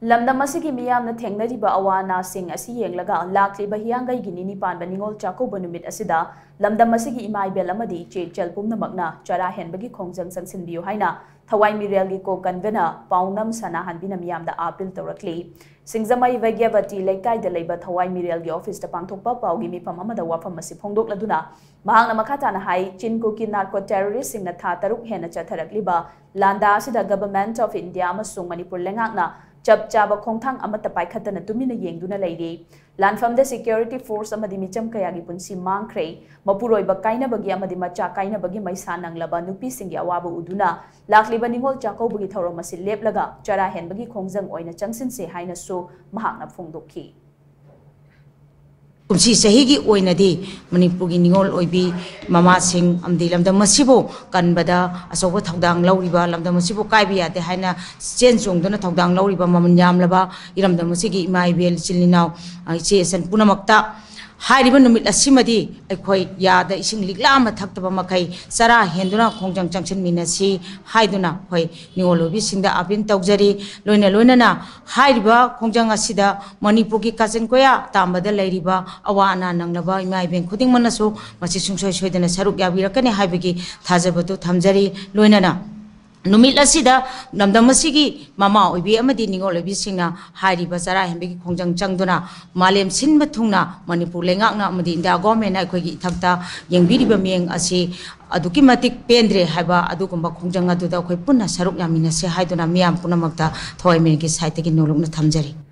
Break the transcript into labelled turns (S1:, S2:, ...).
S1: lamdam asigi miyamna thengnariba awana sing asi yenglaga lakliba hiyangai gi nini panba ningol chakoba numit asida lamdam asigi imai bel amadi che chelpumna magna chara henbagi khongjang sangsinbiu haina thawai mirel gi ko convener paunam sana hanbina miyamda appeal tawrakli singzamai vagyavati lekai da leiba thawai mirel gi office ta pangthokpa paugi mi pam amada wafam asi phongdok laduna mahangna makhata na hai chinko ki narco terrorist singna tha taruk hena chatharakliba landa asida government of India amasung Manipur lengakna chap chaba khongthang amata paikhatana tumina yengduna leiri lanfamda security force amadi micham kayagi punsi mangkhre mapuroi ba kaina bagi amadi macha kaina bagi maisa nanglaba nupi singi awabu uduna lakliba ningol chako bagi thoro masi leplaga chara hen bagi khongjang oina changsin se haina so mahakna phongdokhi
S2: kumsi sahigi oinadi Manipurgi ningol oibi mama sing amdi lamdam masibo kanbada asobo thodang lauriba lamdam masibo kaibi ate haina chen chungduna thodang lauriba mamanyam laba iramdam masigi imai bel chilinaw che san punamakta hairiba numit asimadi aikhoi yada ising liglama thaktaba makai sara henduna khongjang changchen minasi haiduna hoi ningolobi singda apin tawjari loina na hairiba khongjang asida Manipurgi kasen koya tambada leiriba awana nangnaba imai ben khuding manasu masi sungsoi soidana saruk yabirakani haibagi thajabatu thamjari loina na numit asida namdam asigi mama oibi amadi ningol oibi singna hairiba sara hembegi khongjang changduna malem sinba thungna Manipur lengakna amadi India government aikogi ithakta yengbiriba meng asi aduki matik pendre haiba adugumba khongjang aduda khoi punna saruk yamina se haiduna miyam punamakta thoi mengi saitegi nolokna thamjari